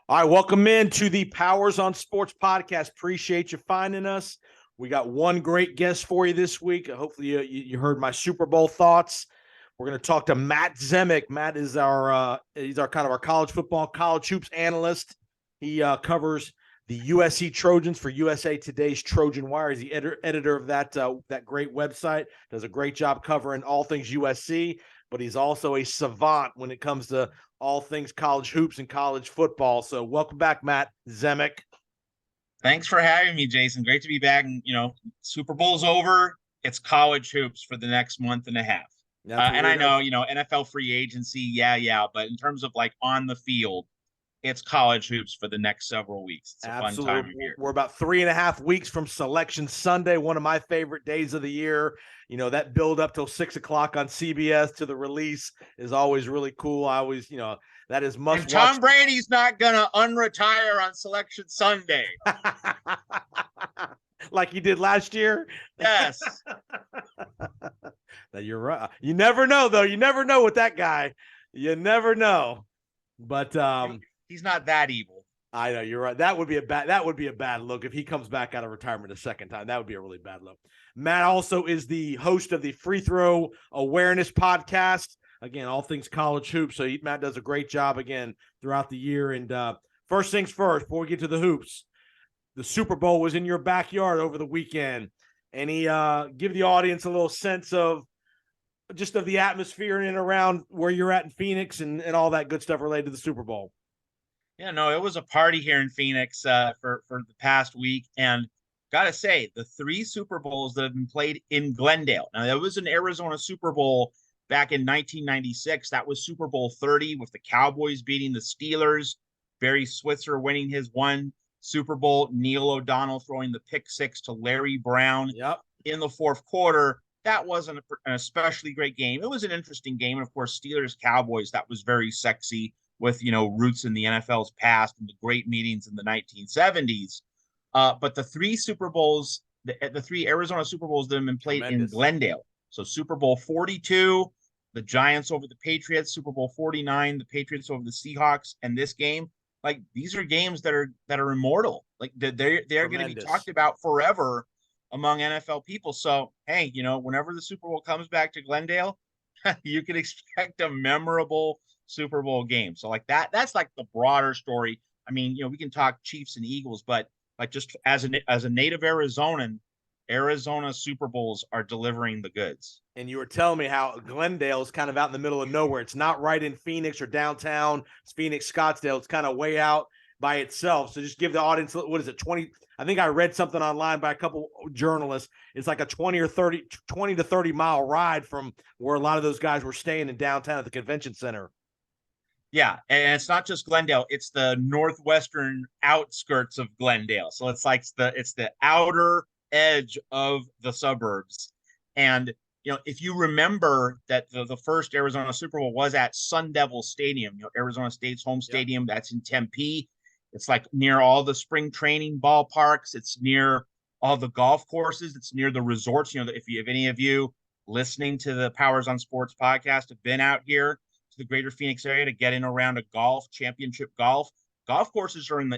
All right, welcome in to the Powers on Sports podcast. Appreciate you finding us. We got one great guest for you this week. Hopefully you heard my Super Bowl thoughts. We're going to talk to Matt Zemek. Matt is he's our kind of our college football, college hoops analyst. He covers the USC Trojans for USA Today's Trojan Wire. He's the editor of that great website. Does a great job covering all things USC, but he's also a savant when it comes to all things college hoops and college football. So welcome back, Matt Zemek. Thanks for having me, Jason. Great to be back. And, Super Bowl's over. It's college hoops for the next month and a half. And I know, NFL free agency. Yeah. But in terms of like on the field, it's college hoops for the next several weeks. It's a fun time of year. We're about 3.5 weeks from Selection Sunday, one of my favorite days of the year. That build up till 6:00 on CBS to the release is always really cool. I always, that is must and Tom Brady's not going to unretire on Selection Sunday. Like he did last year? Yes. You're right. You never know, though. You never know with that guy. You never know. But he's not that evil. I know, you're right. That would be a bad look if he comes back out of retirement a second time. That would be a really bad look. Matt also is the host of the Free Throw Awareness podcast. Again, all things college hoops. So Matt does a great job again throughout the year. And first things first, before we get to the hoops, the Super Bowl was in your backyard over the weekend. Any give the audience a little sense of just of the atmosphere in and around where you're at in Phoenix and all that good stuff related to the Super Bowl? Yeah, no, it was a party here in Phoenix for the past week. And gotta say, the 3 Super Bowls that have been played in Glendale. Now, there was an Arizona Super Bowl back in 1996. That was Super Bowl 30 with the Cowboys beating the Steelers. Barry Switzer winning his one Super Bowl. Neil O'Donnell throwing the pick 6 to Larry Brown in the fourth quarter. That wasn't an especially great game. It was an interesting game. And, of course, Steelers-Cowboys, that was very sexy with, roots in the NFL's past and the great meetings in the 1970s. But the 3 Super Bowls, the 3 Arizona Super Bowls that have been played in Glendale. So Super Bowl 42, the Giants over the Patriots. Super Bowl 49, the Patriots over the Seahawks. And this game, like, these are games that are immortal. Like, they're going to be talked about forever among NFL people. So, hey, whenever the Super Bowl comes back to Glendale, you can expect a memorable Super Bowl game. So like that's like the broader story. I mean, we can talk Chiefs and Eagles, but like just as a native Arizonan, Arizona Super Bowls are delivering the goods. And you were telling me how Glendale is kind of out in the middle of nowhere. It's not right in Phoenix or downtown. It's Phoenix, Scottsdale. It's kind of way out by itself. So just give the audience, what is it, 20? I think I read something online by a couple journalists. It's like a 20 to 30 mile ride from where a lot of those guys were staying in downtown at the convention center. Yeah, and it's not just Glendale; it's the northwestern outskirts of Glendale. So it's like it's the outer edge of the suburbs. And if you remember that the first Arizona Super Bowl was at Sun Devil Stadium, Arizona State's home stadium. That's in Tempe. It's like near all the spring training ballparks. It's near all the golf courses. It's near the resorts. If any of you listening to the Powers on Sports podcast have been out here the greater Phoenix area to get in around a championship golf courses are on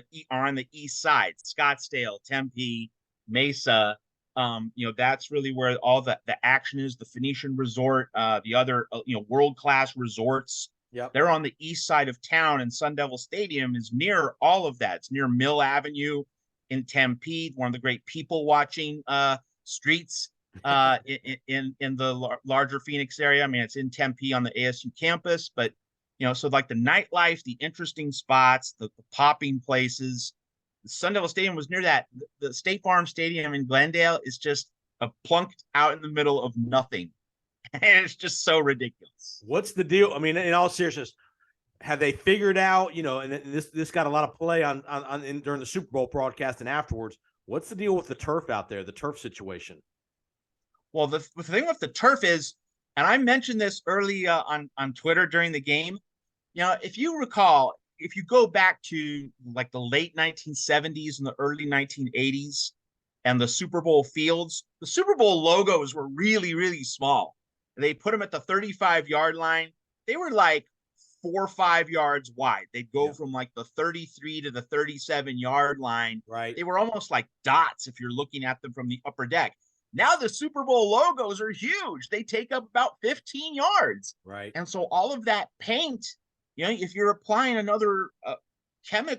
the east side, Scottsdale, Tempe, Mesa. That's really where all the action is. The Phoenician Resort, the other world-class resorts. They're on the east side of town, and Sun Devil Stadium is near all of that. It's near Mill Avenue in Tempe, one of the great people watching streets in the larger Phoenix area. I mean, it's in Tempe on the ASU campus, but so like the nightlife, the interesting spots, the popping places. The Sun Devil Stadium was near that. The State Farm Stadium in Glendale is just plunked out in the middle of nothing, and it's just so ridiculous. What's the deal? I mean, in all seriousness, have they figured out? And this got a lot of play on during the Super Bowl broadcast and afterwards. What's the deal with the turf out there? The turf situation. Well, the thing with the turf is, and I mentioned this early on Twitter during the game, if you recall, if you go back to like the late 1970s and the early 1980s and the Super Bowl fields, the Super Bowl logos were really, really small. They put them at the 35-yard line. They were like 4 or 5 yards wide. They'd go Yeah. from like the 33 to the 37-yard line. Right. They were almost like dots if you're looking at them from the upper deck. Now the Super Bowl logos are huge. They take up about 15 yards. Right. And so all of that paint, if you're applying another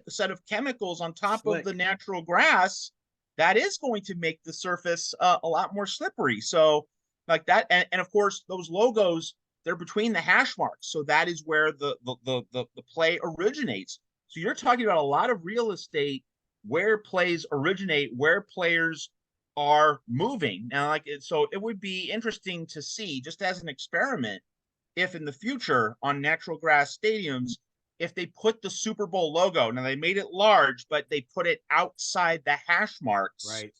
set of chemicals on top of the natural grass, that is going to make the surface a lot more slippery. So like that, and of course those logos, they're between the hash marks, so that is where the play originates. So you're talking about a lot of real estate where plays originate, where players are moving. Now, so it would be interesting to see, just as an experiment, if in the future on natural grass stadiums, if they put the Super Bowl logo, now they made it large, but they put it outside the hash marks, right,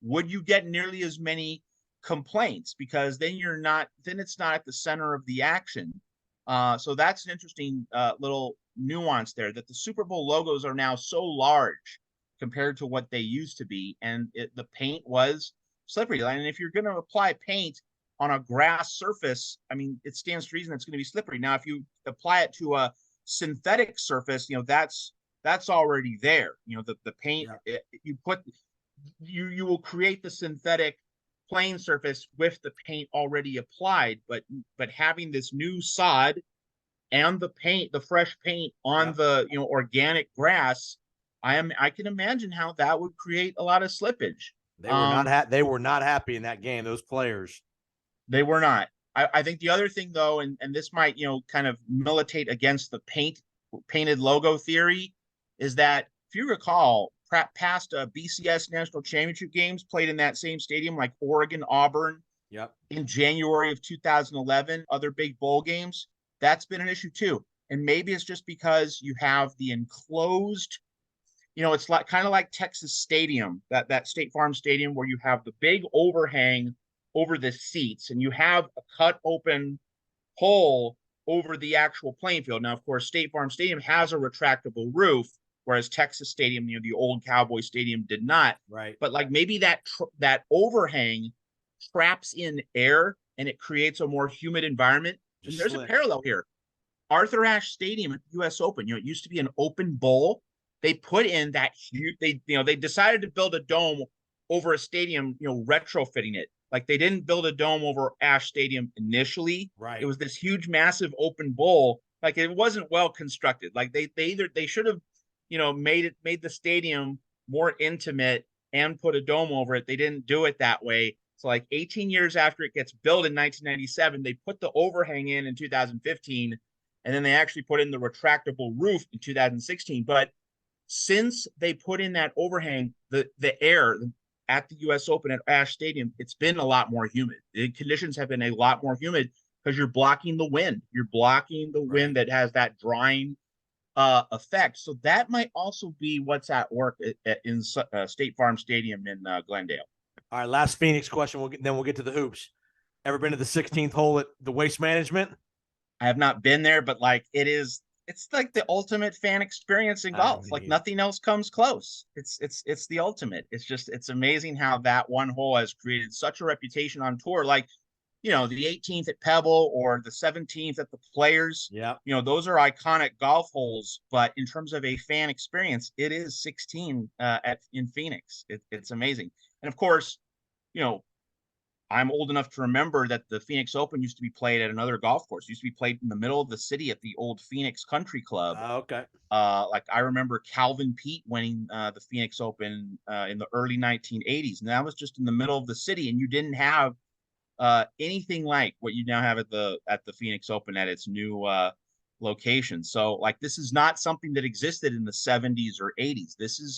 would you get nearly as many complaints? Because then it's not at the center of the action. So that's an interesting little nuance there, that the Super Bowl logos are now so large compared to what they used to be, and the paint was slippery. And if you're going to apply paint on a grass surface, I mean, it stands to reason it's going to be slippery. Now, if you apply it to a synthetic surface, that's already there. The paint, you will create the synthetic playing surface with the paint already applied, but having this new sod and the fresh paint on the organic grass, I can imagine how that would create a lot of slippage. They were not happy in that game, those players. They were not. I think the other thing, though, and this might kind of militate against the painted logo theory, is that if you recall, past BCS national championship games played in that same stadium, like Oregon, Auburn, in January of 2011, other big bowl games, that's been an issue too. And maybe it's just because you have the enclosed, it's kind of like Texas Stadium, that State Farm Stadium, where you have the big overhang over the seats, and you have a cut open hole over the actual playing field. Now, of course, State Farm Stadium has a retractable roof, whereas Texas Stadium, the old Cowboy Stadium, did not. Right. But like maybe that overhang traps in air and it creates a more humid environment. And there's a parallel here. Arthur Ashe Stadium at the U.S. Open, it used to be an open bowl. They put in that huge, they decided to build a dome over a stadium, retrofitting it. Like, they didn't build a dome over Ashe Stadium initially. Right. It was this huge, massive open bowl. Like, it wasn't well constructed. Like, they should have, made the stadium more intimate and put a dome over it. They didn't do it that way. So like 18 years after it gets built in 1997, they put the overhang in 2015, and then they actually put in the retractable roof in 2016. But since they put in that overhang, the air at the U.S. Open at Ashe Stadium, it's been a lot more humid. The conditions have been a lot more humid because you're blocking the wind. You're blocking the wind that has that drying effect. So that might also be what's at work in State Farm Stadium in Glendale. All right, last Phoenix question. Then we'll get to the hoops. Ever been to the 16th hole at the Waste Management? I have not been there, but it's like the ultimate fan experience in golf. Like nothing else comes close. It's the ultimate. It's amazing how that one hole has created such a reputation on tour. Like, the 18th at Pebble or the 17th at the Players. Yeah. Those are iconic golf holes, but in terms of a fan experience, it is 16 in Phoenix. It's amazing. And of course, I'm old enough to remember that the Phoenix Open used to be played at another golf course. It used to be played in the middle of the city at the old Phoenix Country Club. Okay. Like I remember Calvin Peete winning the Phoenix Open in the early 1980s, and that was just in the middle of the city, and you didn't have anything like what you now have at the Phoenix Open at its new location. So like this is not something that existed in the 70s or 80s. This is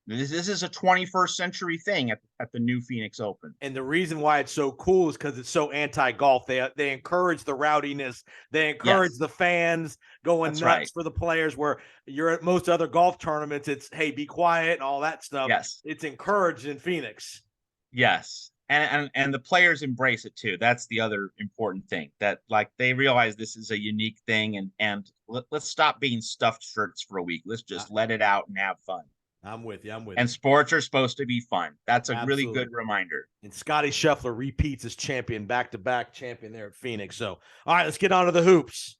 this is a 21st century thing at the new Phoenix Open. And the reason why it's so cool is because it's so anti-golf. They encourage the rowdiness. They encourage the fans going nuts for the players, where you're at most other golf tournaments, it's, hey, be quiet and all that stuff. Yes. It's encouraged in Phoenix. Yes. And the players embrace it too. That's the other important thing, that like they realize this is a unique thing, and let's stop being stuffed shirts for a week. Let's just let it out and have fun. I'm with you. And sports are supposed to be fun. That's a really good reminder. And Scotty Scheffler repeats as champion, back-to-back champion there at Phoenix. So, all right, let's get on to the hoops.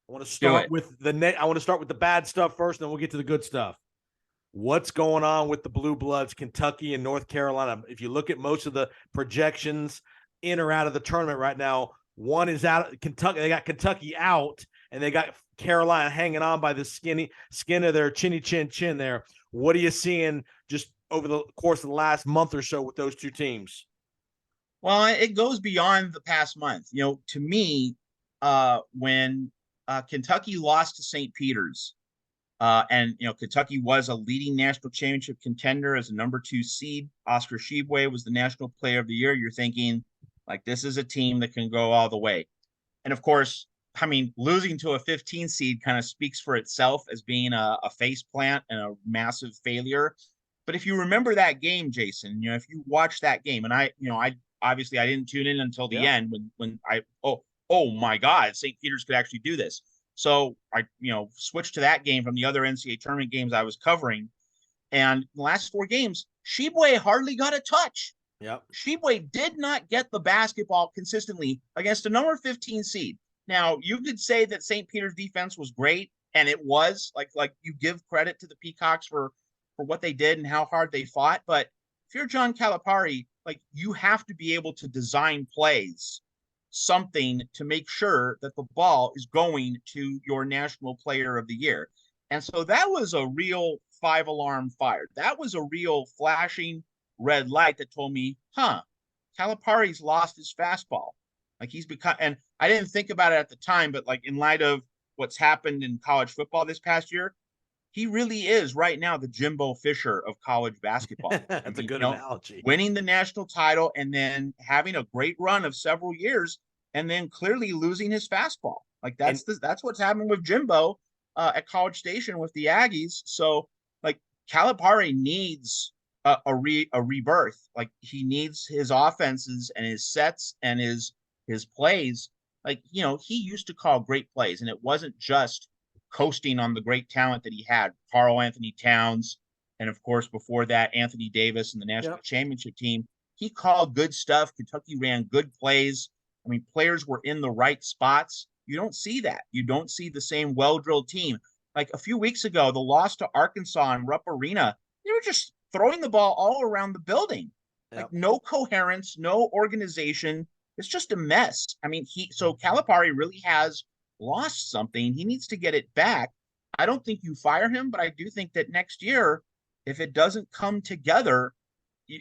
I want to Do start it. with I want to start with the bad stuff first, and then we'll get to the good stuff. What's going on with the Blue Bloods, Kentucky and North Carolina? If you look at most of the projections in or out of the tournament right now, one is out. Kentucky, they got Kentucky out, and they got Carolina hanging on by the skin of their chinny chin there. What are you seeing just over the course of the last month or so with those two teams? Well, it goes beyond the past month. To me, when Kentucky lost to St. Peter's, and Kentucky was a leading national championship contender as a number 2 seed. Oscar Tshiebwe was the national player of the year. You're thinking, like, this is a team that can go all the way. And of course, I mean, losing to a 15 seed kind of speaks for itself as being a face plant and a massive failure. But if you remember that game, Jason, if you watch that game, and I obviously I didn't tune in until the end when I oh my God, St. Peter's could actually do this. So I switched to that game from the other NCAA tournament games I was covering, and the last 4 games, Tshiebwe hardly got a touch. Yep. Tshiebwe did not get the basketball consistently against a number 15 seed. Now, you could say that St. Peter's defense was great, and it was like you give credit to the Peacocks for what they did and how hard they fought. But if you're John Calipari, like, you have to be able to design plays, something to make sure that the ball is going to your national player of the year. And so that was a real 5-alarm fire. That was a real flashing red light that told me, Calipari's lost his fastball. Like, he's become, and I didn't think about it at the time, but like, in light of what's happened in college football this past year, he really is right now the Jimbo Fisher of college basketball. That's a good analogy. Winning the national title and then having a great run of several years, and then clearly losing his fastball. Like, that's what's happening with Jimbo at College Station with the Aggies. So, like, Calipari needs a rebirth. Like, he needs his offenses and his sets and his plays. Like, he used to call great plays, and it wasn't just coasting on the great talent that he had. Karl Anthony Towns, and of course, before that, Anthony Davis and the national championship team. He called good stuff. Kentucky ran good plays. I mean, players were in the right spots. You don't see that. You don't see the same well-drilled team. Like, a few weeks ago, the loss to Arkansas in Rupp Arena, they were just throwing the ball all around the building. Like, no coherence, no organization. It's just a mess. I mean, so Calipari really has lost something. He needs to get it back. I don't think you fire him, but I do think that next year, if it doesn't come together,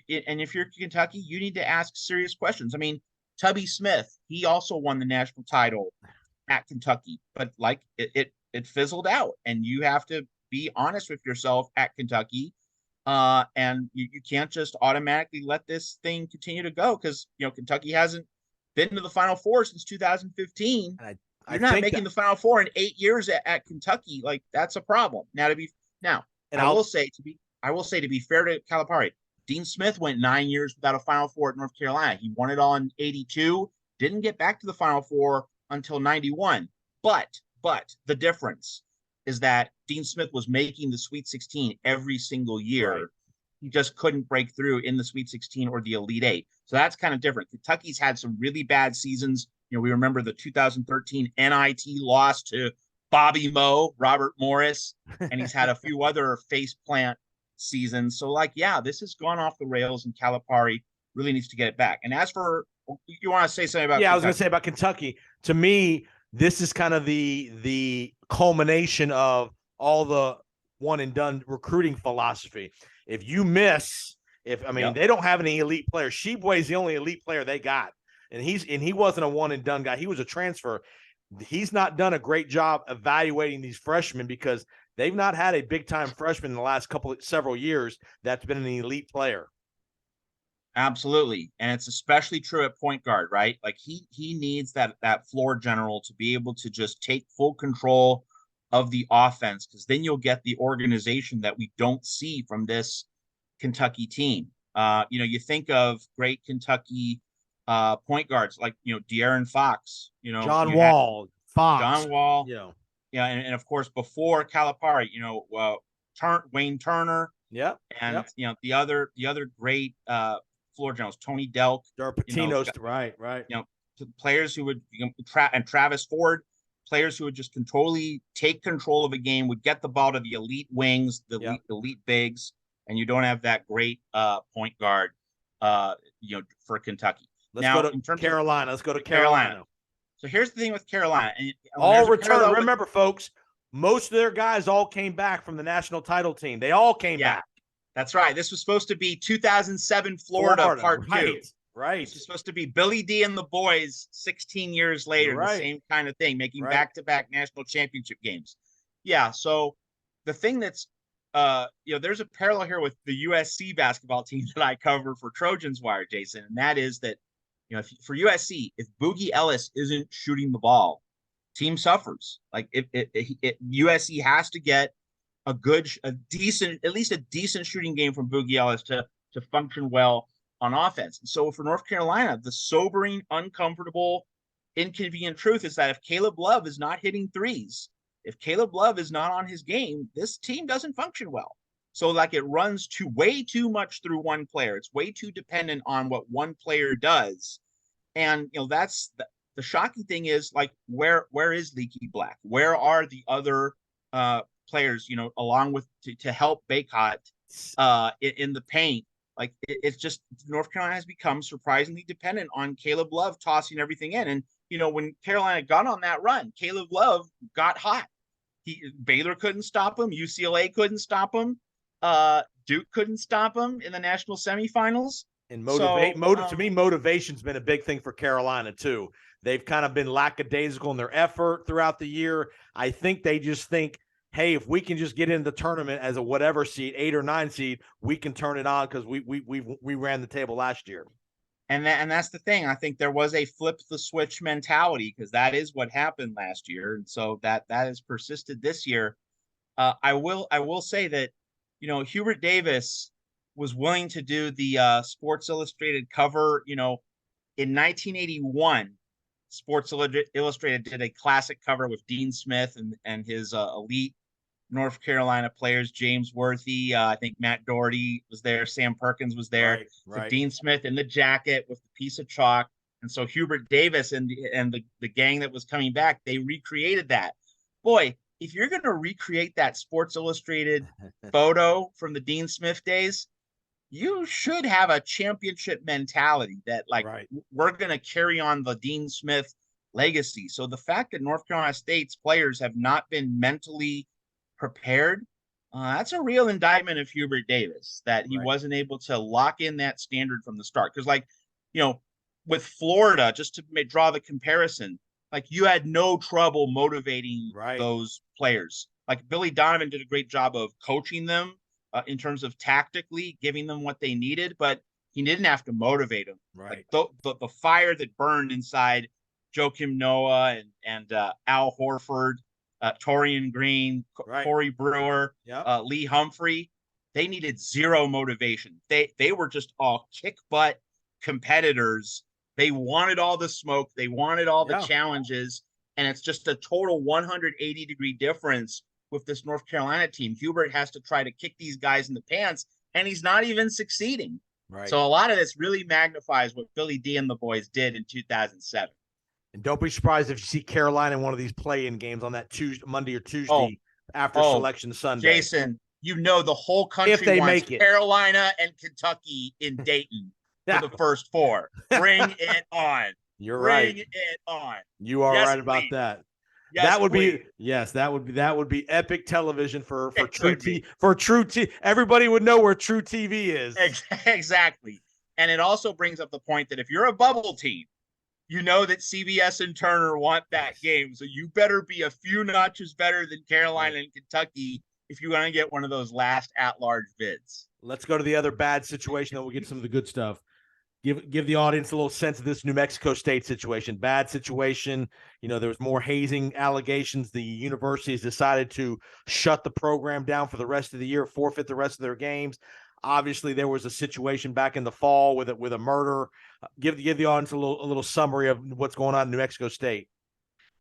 and if you're Kentucky, you need to ask serious questions. I mean, Tubby Smith, he also won the national title at Kentucky, but like, it fizzled out, and you have to be honest with yourself at Kentucky. And you can't just automatically let this thing continue to go, because Kentucky hasn't been to the Final Four since 2015. You're not making the Final Four in 8 years at Kentucky. Like, that's a problem. I will say to be fair to Calipari, Dean Smith went 9 years without a Final Four at North Carolina. He won it all in 82, didn't get back to the Final Four until 91. But the difference is that Dean Smith was making the Sweet 16 every single year. Right. He just couldn't break through in the Sweet 16 or the Elite Eight. So that's kind of different. Kentucky's had some really bad seasons. We remember the 2013 NIT loss to Bobby Moe, Robert Morris, and he's had a few other faceplant seasons. So, like, this has gone off the rails, and Calipari really needs to get it back. And as for, you want to say something about Kentucky? I was going to say about Kentucky. To me, this is kind of the culmination of all the one and done recruiting philosophy. If you miss, they don't have any elite players. Tshiebwe is the only elite player they got, and he wasn't a one and done guy. He was a transfer. He's not done a great job evaluating these freshmen, because they've not had a big time freshman in the last several years that's been an elite player. Absolutely. And it's especially true at point guard, right? Like, he needs that floor general to be able to just take full control of the offense, because then you'll get the organization that we don't see from this Kentucky team. You think of great Kentucky point guards like, De'Aaron Fox, John Wall, and of course, before Calipari, Wayne Turner. And the other great floor generals, Tony Delk, Patinos, right. Players who would and Travis Ford. players who would just can totally take control of a game, would get the ball to the elite wings, the elite bigs, and you don't have that great point guard, for Kentucky. Let's go to Carolina. Let's go to Carolina. So here's the thing with Carolina. And all return. Remember, folks, most of their guys all came back from the national title team. They all came back. That's right. This was supposed to be 2007 Florida part 2. Right. This is supposed to be Billy D and the boys 16 years later, the same kind of thing, making back-to-back national championship games. Yeah, so the thing that's, there's a parallel here with the USC basketball team that I cover for Trojans Wire, Jason, and that is that, for USC, if Boogie Ellis isn't shooting the ball, team suffers. Like USC has to get at least a decent shooting game from Boogie Ellis to function well on offense. So for North Carolina, the sobering, uncomfortable, inconvenient truth is that if Caleb Love is not hitting threes, if Caleb Love is not on his game, this team doesn't function well. So it runs way too much through one player. It's way too dependent on what one player does. And, that's the shocking thing is where is Leaky Black? Where are the other players, along with to help Baycott in the paint? It's just North Carolina has become surprisingly dependent on Caleb Love tossing everything in. And, when Carolina got on that run, Caleb Love got hot. Baylor couldn't stop him. UCLA couldn't stop him. Duke couldn't stop him in the national semifinals. And to me, motivation's been a big thing for Carolina, too. They've kind of been lackadaisical in their effort throughout the year. I think they just think, hey, if we can just get into the tournament as a whatever seed, 8 or 9 seed, we can turn it on because we ran the table last year. And that's the thing. I think there was a flip the switch mentality because that is what happened last year, and so that has persisted this year. I will say that Hubert Davis was willing to do the Sports Illustrated cover. In 1981, Sports Illustrated did a classic cover with Dean Smith and his elite North Carolina players, James Worthy, I think Matt Doherty was there, Sam Perkins was there. Right. So Dean Smith in the jacket with the piece of chalk. And so Hubert Davis and the gang that was coming back, they recreated that. Boy, if you're going to recreate that Sports Illustrated photo from the Dean Smith days, you should have a championship mentality that we're going to carry on the Dean Smith legacy. So the fact that North Carolina State's players have not been mentally prepared, that's a real indictment of Hubert Davis, that he wasn't able to lock in that standard from the start. Because with Florida, just to draw the comparison, you had no trouble motivating those players. Billy Donovan did a great job of coaching them in terms of tactically giving them what they needed, but he didn't have to motivate them. The fire that burned inside Joakim Noah and Al Horford, Torian Green, Corey Brewer, Lee Humphrey, they needed zero motivation. They were just all kick butt competitors. They wanted all the smoke. They wanted all the challenges. And it's just a total 180-degree difference with this North Carolina team. Hubert has to try to kick these guys in the pants, and he's not even succeeding. So a lot of this really magnifies what Billy D and the boys did in 2007. And don't be surprised if you see Carolina in one of these play-in games on that Monday or Tuesday after Selection Sunday. Jason, the whole country wants Carolina and Kentucky in Dayton for the first 4. Bring it on. You're right. Bring it on. You are right about that. Yes, that would be epic television for true TV. Everybody would know where true TV is. Exactly. And it also brings up the point that if you're a bubble team, that CBS and Turner want that game. So you better be a few notches better than Carolina and Kentucky if you want to get one of those last at-large bids. Let's go to the other bad situation, then we'll get some of the good stuff. Give the audience a little sense of this New Mexico State situation. Bad situation. There was more hazing allegations. The university has decided to shut the program down for the rest of the year, forfeit the rest of their games. Obviously, there was a situation back in the fall with a murder. Give the audience a little summary of what's going on in New Mexico State.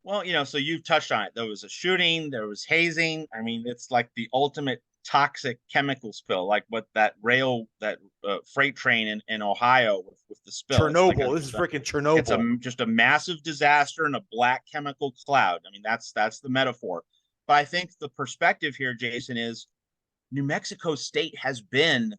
Well, so you've touched on it. There was a shooting. There was hazing. I mean, it's like the ultimate toxic chemical spill, like what that freight train in Ohio with the spill. Chernobyl. This is freaking Chernobyl. It's just a massive disaster and a black chemical cloud. I mean, that's the metaphor. But I think the perspective here, Jason, is New Mexico State has been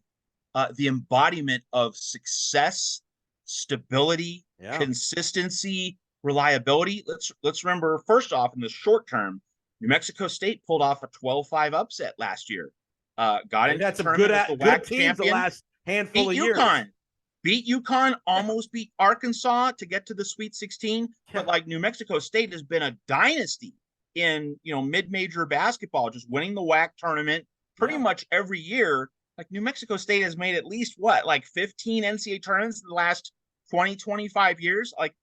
the embodiment of success, stability, consistency, reliability. Let's remember, first off, in the short term, New Mexico State pulled off a 12-5 upset last year. Got into some good teams champion, the last handful of years. Beat UConn, almost beat Arkansas to get to the Sweet 16. But like New Mexico State has been a dynasty in mid-major basketball, just winning the WAC tournament pretty much every year. Like New Mexico State has made at least 15 NCAA tournaments in the last 20, 25 years. Like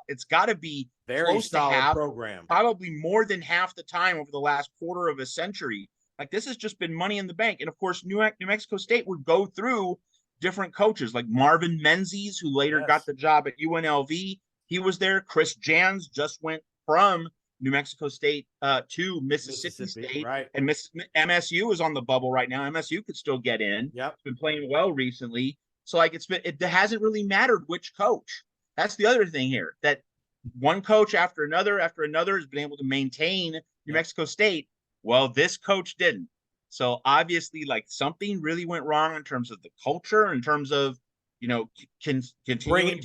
it's got to be very close solid to half, program. Probably more than half the time over the last quarter of a century. Like this has just been money in the bank. And of course, New Mexico State would go through different coaches like Marvin Menzies, who later got the job at UNLV. He was there. Chris Jans just went from New Mexico State to Mississippi State, right? And MSU is on the bubble right now. MSU could still get in. Yep, it's been playing well recently. So like it hasn't really mattered which coach. That's the other thing here, that one coach after another has been able to maintain New Mexico State. Well, this coach didn't. So obviously, like something really went wrong in terms of the culture, in terms of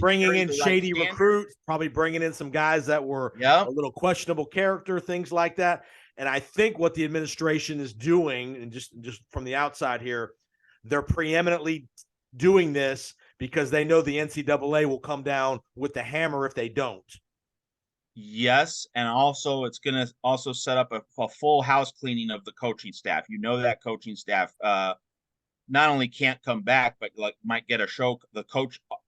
bringing in shady recruits, probably bringing in some guys that were a little questionable character, things like that. And I think what the administration is doing, and just from the outside here, they're preeminently doing this because they know the NCAA will come down with the hammer if they don't. Yes, and also it's going to also set up a full house cleaning of the coaching staff. That coaching staff not only can't come back, but like might get a show.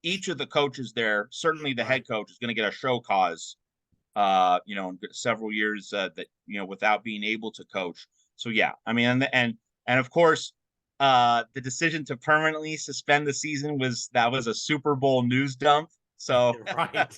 Each of the coaches there, certainly the head coach, is going to get a show cause. Several years without being able to coach. So yeah, I mean, and of course, the decision to permanently suspend the season was a Super Bowl news dump. So right.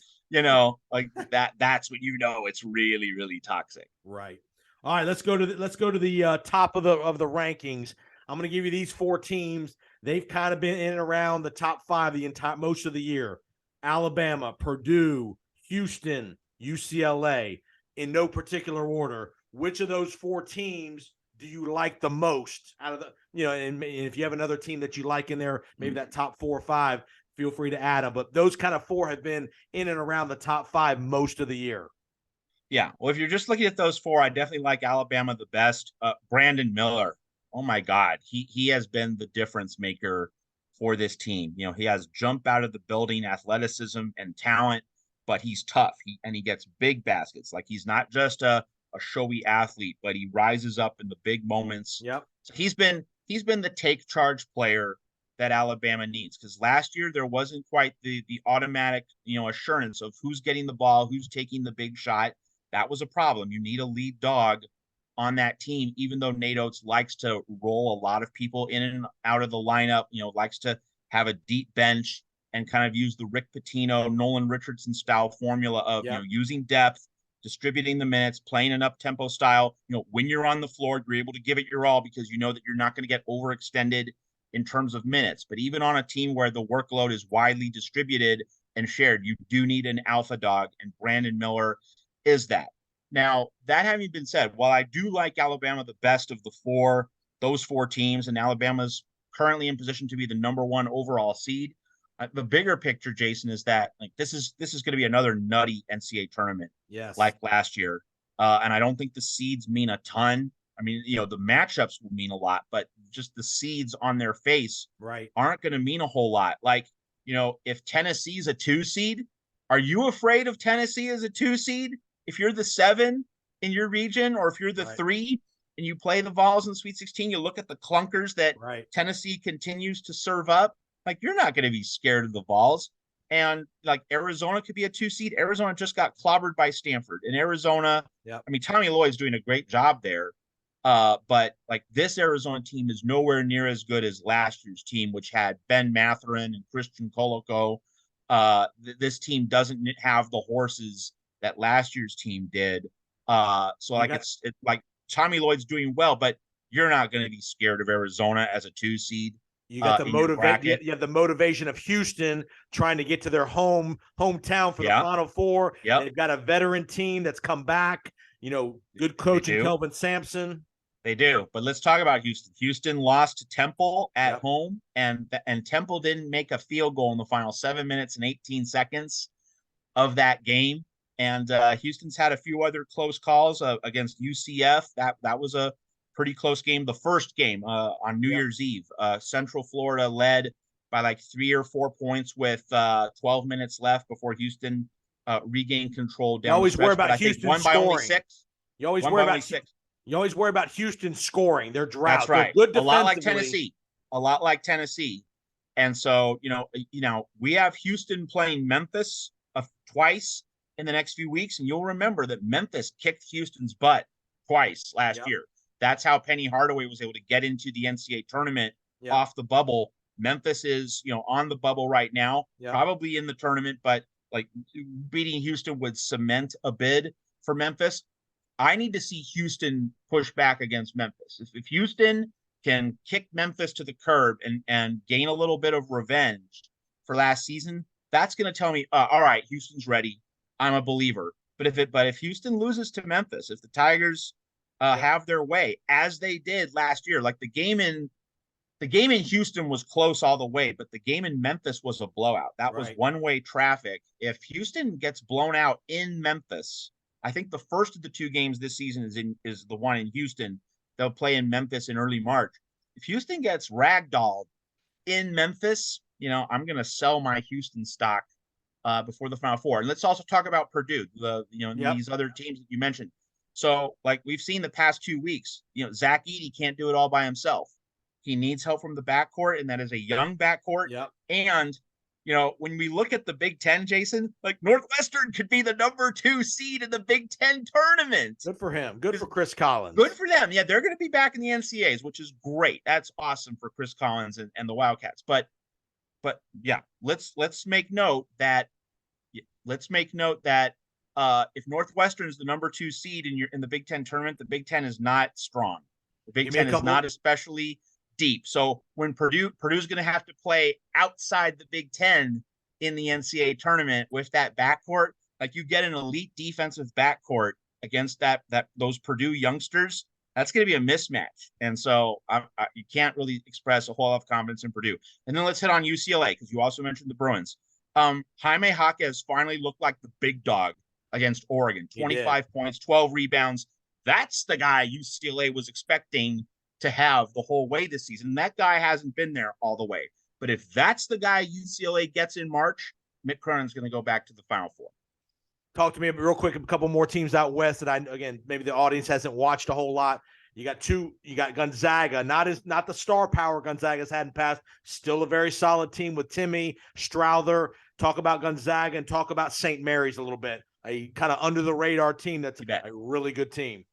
Like that's when it's really, really toxic. Right. All right, let's go to the top of the rankings. I'm going to give you these four teams. They've kind of been in and around the top five most of the year. Alabama, Purdue, Houston, UCLA, in no particular order. Which of those four teams do you like the most out of the, and if you have another team that you like in there, maybe that top 4 or 5, feel free to add them. But those kind of four have been in and around the top 5 most of the year. Yeah. Well, if you're just looking at those four, I definitely like Alabama the best. Brandon Miller. Oh my God. He has been the difference maker for this team. He has jump out of the building, athleticism and talent, but he's tough. He gets big baskets. Like he's not just a showy athlete, but he rises up in the big moments. Yep. So he's been the take charge player that Alabama needs, because last year there wasn't quite the automatic, assurance of who's getting the ball, who's taking the big shot. That was a problem. You need a lead dog on that team, even though Nate Oates likes to roll a lot of people in and out of the lineup, likes to have a deep bench and kind of use the Rick Pitino, Nolan Richardson style formula of, using depth, distributing the minutes, playing an up-tempo style. When you're on the floor, you're able to give it your all because you know that you're not going to get overextended in terms of minutes. But even on a team where the workload is widely distributed and shared, you do need an alpha dog, and Brandon Miller is that. Now, that having been said, while I do like Alabama the best of those four teams, and Alabama's currently in position to be the number 1 overall seed, the bigger picture, Jason, is that like this is going to be another nutty NCAA tournament, like last year. And I don't think the seeds mean a ton. I mean, the matchups will mean a lot, but just the seeds on their face aren't going to mean a whole lot. Like, if Tennessee's a 2 seed, are you afraid of Tennessee as a 2 seed? If you're the 7 in your region, or if you're the 3 and you play the Vols in the Sweet 16, you look at the clunkers that Tennessee continues to serve up. Like, you're not going to be scared of the Vols. And like Arizona could be a 2 seed. Arizona just got clobbered by Stanford. And Arizona, I mean, Tommy Lloyd's doing a great job there. But like this Arizona team is nowhere near as good as last year's team, which had Ben Matherin and Christian Koloko. This team doesn't have the horses that last year's team did. So like it's like Tommy Lloyd's doing well, but you're not going to be scared of Arizona as a 2 seed. You got the in your bracket. You have the motivation of Houston trying to get to their hometown for the Final Four. Yep. They've got a veteran team that's come back. Good coach in Kelvin Sampson. They do, but let's talk about Houston. Houston lost to Temple at home, and Temple didn't make a field goal in the final 7 minutes and 18 seconds of that game. And Houston's had a few other close calls against UCF. That was a pretty close game. The first game on New Year's Eve, Central Florida led by like 3 or 4 points with 12 minutes left before Houston regained control down. You always worry about Houston won by only 6. You always worry about 6. You always worry about Houston scoring. They're drought. That's right. They're good defensively. A lot like Tennessee. And so, we have Houston playing Memphis twice in the next few weeks. And you'll remember that Memphis kicked Houston's butt twice last year. That's how Penny Hardaway was able to get into the NCAA tournament off the bubble. Memphis is, on the bubble right now, probably in the tournament, but like beating Houston would cement a bid for Memphis. I need to see Houston push back against Memphis. If Houston can kick Memphis to the curb and gain a little bit of revenge for last season, that's going to tell me, all right, Houston's ready. I'm a believer. But if Houston loses to Memphis, if the Tigers have their way, as they did last year, like the game in Houston was close all the way, but the game in Memphis was a blowout. That was one-way traffic. If Houston gets blown out in Memphis, I think the first of the 2 games this season is the one in Houston. They'll play in Memphis in early March. If Houston gets ragdolled in Memphis, I'm going to sell my Houston stock before the Final Four. And let's also talk about Purdue, these other teams that you mentioned. So, like we've seen the past 2 weeks, Zach Edey can't do it all by himself. He needs help from the backcourt, and that is a young backcourt. And when we look at the Big Ten, Jason, like Northwestern could be the number 2 seed in the Big Ten tournament. Good for him. Good for Chris Collins. Good for them. Yeah, they're going to be back in the NCAAs, which is great. That's awesome for Chris Collins and the Wildcats. But yeah, let's make note that if Northwestern is the number 2 seed in the Big Ten tournament, the Big Ten is not strong. The Big Ten is not especially deep. So when Purdue's going to have to play outside the Big Ten in the NCAA tournament with that backcourt, like you get an elite defensive backcourt against those Purdue youngsters, that's going to be a mismatch. And so you can't really express a whole lot of confidence in Purdue. And then let's hit on UCLA, because you also mentioned the Bruins. Jaime Jaquez finally looked like the big dog against Oregon. 25 points, 12 rebounds. That's the guy UCLA was expecting to have the whole way this season. That guy hasn't been there all the way. But if that's the guy UCLA gets in March, Mick Cronin's going to go back to the Final Four. Talk to me real quick, a couple more teams out west that maybe the audience hasn't watched a whole lot. You got Gonzaga, not the star power Gonzaga's had in past, still a very solid team with Timmy, Strouder. Talk about Gonzaga and talk about St. Mary's a little bit. A kind of under the radar team that's a really good team.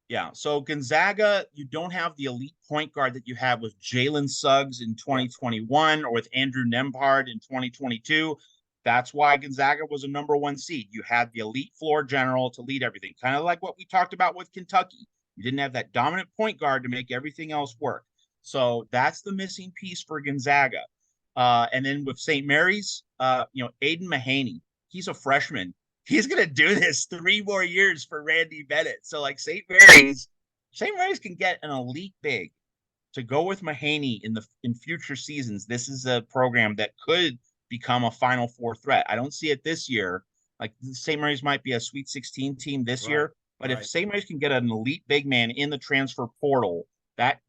Yeah, so Gonzaga, you don't have the elite point guard that you had with Jalen Suggs in 2021 or with Andrew Nembhard in 2022. That's why Gonzaga was a number 1 seed. You had the elite floor general to lead everything, kind of like what we talked about with Kentucky. You didn't have that dominant point guard to make everything else work. So that's the missing piece for Gonzaga. And then with St. Mary's, Aiden Mahaney, he's a freshman. He's going to do this 3 more years for Randy Bennett. So like St. Mary's can get an elite big to go with Mahaney in future seasons. This is a program that could become a Final Four threat. I don't see it this year. Like St. Mary's might be a Sweet 16 team this year, but if St. Mary's can get an elite big man in the transfer portal, that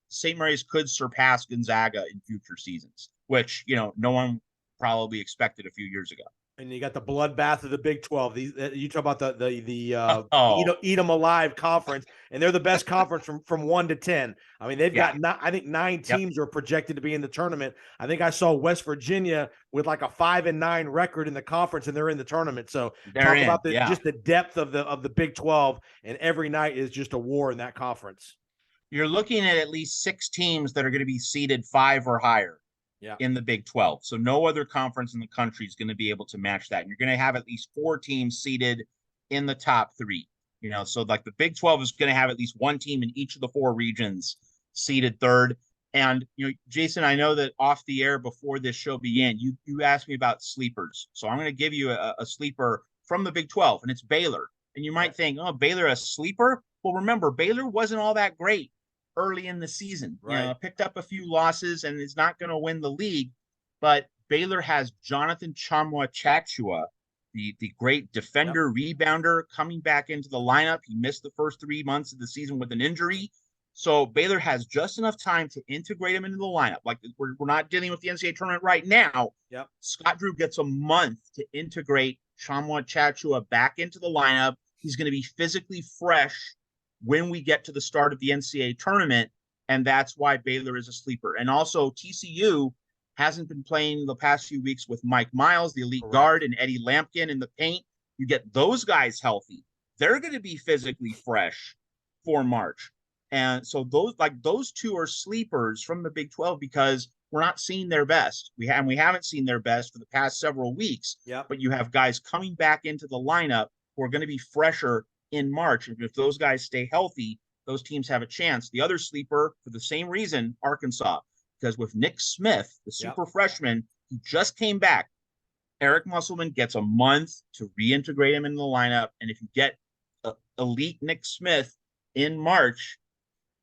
St. Mary's could surpass Gonzaga in future seasons, which no one probably expected a few years ago. And you got the bloodbath of the Big 12. You talk about the eat 'em alive conference, and they're the best conference from 1 to 10. I mean, they've got I think 9 teams are projected to be in the tournament. I think I saw West Virginia with like a 5-9 record in the conference, and they're in the tournament. So talk about just the depth of the Big 12, and every night is just a war in that conference. You're looking at least 6 teams that are going to be seeded 5 or higher. In the Big 12. So no other conference in the country is going to be able to match that. And you're going to have at least 4 teams seeded in the top 3. So like the Big 12 is going to have at least one team in each of the four regions seeded third. And Jason, I know that off the air before this show began, you asked me about sleepers. So I'm going to give you a sleeper from the Big 12, and it's Baylor. And you might think, oh, Baylor a sleeper? Well, remember, Baylor wasn't all that great early in the season. Right. Picked up a few losses and is not going to win the league. But Baylor has Jonathan Chachua, the great defender, rebounder, coming back into the lineup. He missed the first 3 months of the season with an injury. So Baylor has just enough time to integrate him into the lineup. Like we're not dealing with the NCAA tournament right now. Yep. Scott Drew gets a month to integrate Chachua back into the lineup. He's going to be physically fresh when we get to the start of the NCAA tournament, and that's why Baylor is a sleeper. And also TCU hasn't been playing the past few weeks with Mike Miles, the elite guard, and Eddie Lampkin in the paint. You get those guys healthy. They're going to be physically fresh for March. And so those two are sleepers from the Big 12 because we're not seeing their best. We haven't seen their best for the past several weeks. Yep. But you have guys coming back into the lineup who are going to be fresher in March. And if those guys stay healthy, those teams have a chance. The other sleeper, for the same reason, Arkansas, because with Nick Smith, the super freshman, he just came back. Eric Musselman gets a month to reintegrate him in the lineup. And if you get elite Nick Smith in March,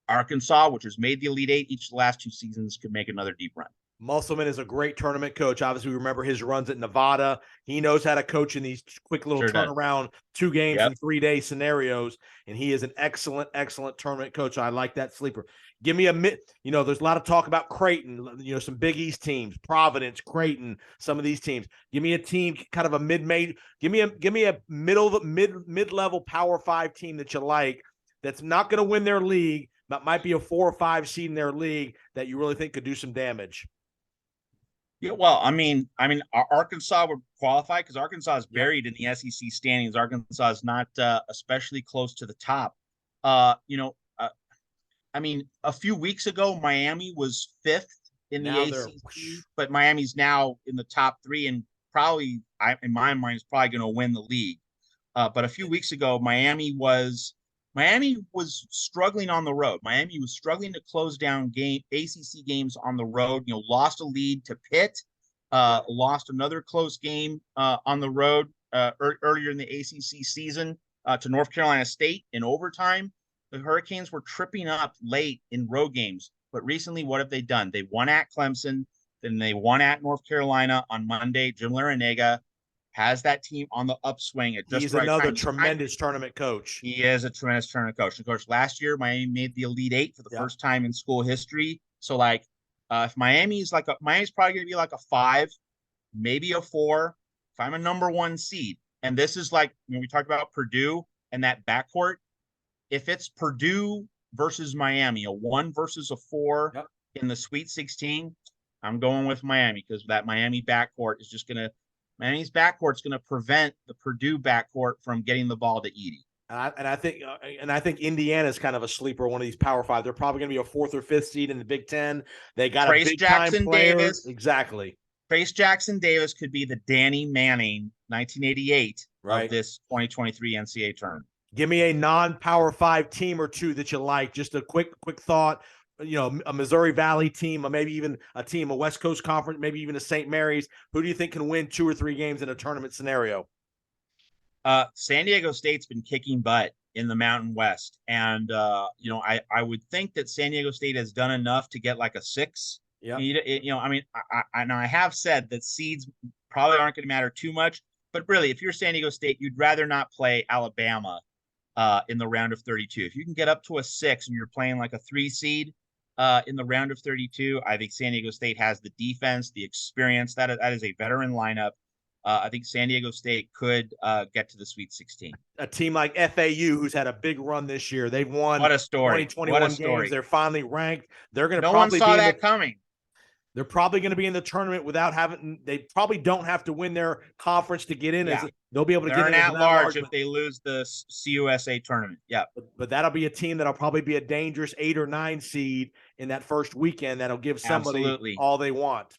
Arkansas, which has made the Elite Eight each of the last 2 seasons, could make another deep run. Musselman is a great tournament coach. Obviously, we remember his runs at Nevada. He knows how to coach in these quick little turnaround 2 games in 3-day scenarios, and he is an excellent, excellent tournament coach. I like that sleeper. Give me there's a lot of talk about Creighton, some Big East teams, Providence, Creighton, some of these teams. Give me a team, kind of a mid-major. Give me a mid-level Power 5 team that you like that's not going to win their league, but might be a 4 or 5 seed in their league that you really think could do some damage. Yeah, well, I mean, Arkansas would qualify because Arkansas is buried in the SEC standings. Arkansas is not especially close to the top. A few weeks ago, Miami was 5th in the ACC, but Miami's now in the top 3 and probably, in my mind, is probably going to win the league. But a few weeks ago, Miami was struggling on the road. Miami was struggling to close down ACC games on the road. Lost a lead to Pitt, lost another close game on the road earlier in the ACC season to North Carolina State in overtime. The Hurricanes were tripping up late in road games, but recently, what have they done? They won at Clemson, then they won at North Carolina on Monday. Jim Larrañaga has that team on the upswing at just He's the right another time. tremendous tournament coach. He is a tremendous tournament coach. Of course, last year Miami made the Elite Eight for the first time in school history. So, if Miami's Miami's probably going to be like a 5, maybe a 4. If I'm a number 1 seed, and this is like when we talked about Purdue and that backcourt. If it's Purdue versus Miami, a 1 versus a 4 in the Sweet 16, I'm going with Miami because that Miami backcourt is just going to. Miami's backcourt's going to prevent the Purdue backcourt from getting the ball to Edey. And I think Indiana's kind of a sleeper, one of these Power 5. They're probably going to be a 4th or 5th seed in the Big Ten. They got Trace a big time player. Davis. Exactly. Trace Jackson Davis could be the Danny Manning 1988 of this 2023 NCAA tournament. Give me a non-Power 5 team or 2 that you like. Just a quick thought. A Missouri Valley team, or maybe even a team, a West Coast Conference, maybe even a St. Mary's. Who do you think can win 2 or 3 games in a tournament scenario? San Diego State's been kicking butt in the Mountain West. And, I would think that San Diego State has done enough to get like a 6. Yeah. I have said that seeds probably aren't going to matter too much. But really, if you're San Diego State, you'd rather not play Alabama in the round of 32. If you can get up to a 6 and you're playing like a 3 seed, in the round of 32, I think San Diego State has the defense, the experience. That is a veteran lineup. I think San Diego State could get to the Sweet 16. A team like FAU, who's had a big run this year, they've won 2021 games. They're finally ranked. They're going to probably one saw that coming. They're probably going to be in the tournament without having. They probably don't have to win their conference to get in. They'll be able to get in at large if they lose the CUSA tournament. Yeah, but that'll be a team that'll probably be a dangerous 8 or 9 seed in that first weekend. That'll give somebody all they want.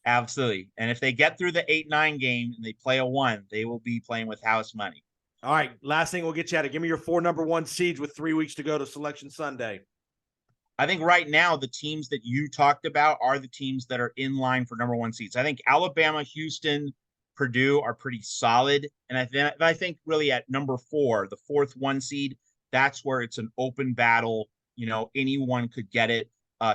Absolutely. And if they get through the 8-9 game and they play a 1, they will be playing with house money. All right, last thing we'll get you out of. Give me your 4 number 1 seeds with 3 weeks to go to Selection Sunday. I think right now the teams that you talked about are the teams that are in line for number 1 seeds. I think Alabama, Houston, Purdue are pretty solid, and I think really at number 4, the 4th 1 seed, that's where it's an open battle. Anyone could get it.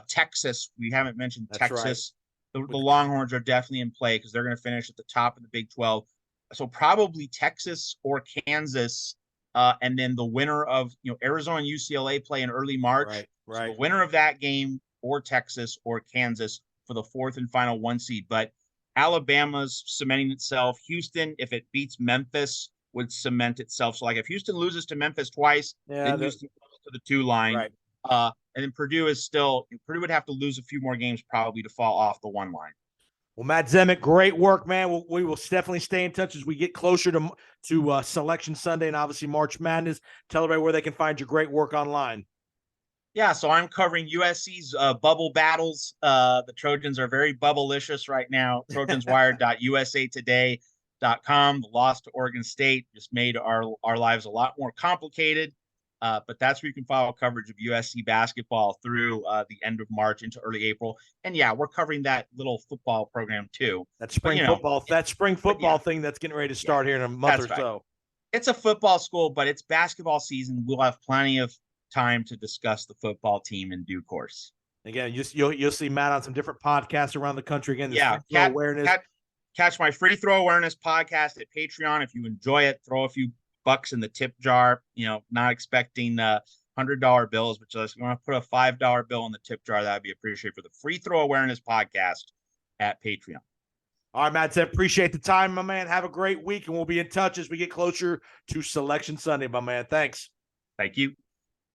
Texas, we haven't mentioned That's Texas. right. The Longhorns are definitely in play because they're going to finish at the top of the Big 12. So probably Texas or Kansas, and then the winner of Arizona and UCLA play in early March. Right. So the winner of that game, or Texas or Kansas, for the 4th and final 1 seed. But Alabama's cementing itself. Houston, if it beats Memphis, would cement itself. So like if Houston loses to Memphis twice, then Houston goes to the 2 line. Right. And then Purdue would have to lose a few more games probably to fall off the 1 line. Well, Matt Zemek, great work, man. We will definitely stay in touch as we get closer to Selection Sunday and obviously March Madness. Tell everybody where they can find your great work online. Yeah, so I'm covering USC's bubble battles. The Trojans are very bubblicious right now. TrojansWire.usatoday.com. The loss to Oregon State just made our lives a lot more complicated. But that's where you can follow coverage of USC basketball through the end of March into early April. And yeah, we're covering that little football program too. That spring football thing that's getting ready to start here in a month or so. It's a football school, but it's basketball season. We'll have plenty of time to discuss the football team in due course. Again, you'll see Matt on some different podcasts around the country. Again, catch my free throw awareness podcast at Patreon. If you enjoy it, throw a few bucks in the tip jar. Not expecting $100 bills, but just want to put a $5 bill in the tip jar. That'd be appreciated for the free throw awareness podcast at Patreon. All right, Matt, appreciate the time, my man. Have a great week, and we'll be in touch as we get closer to Selection Sunday, my man. Thanks. Thank you.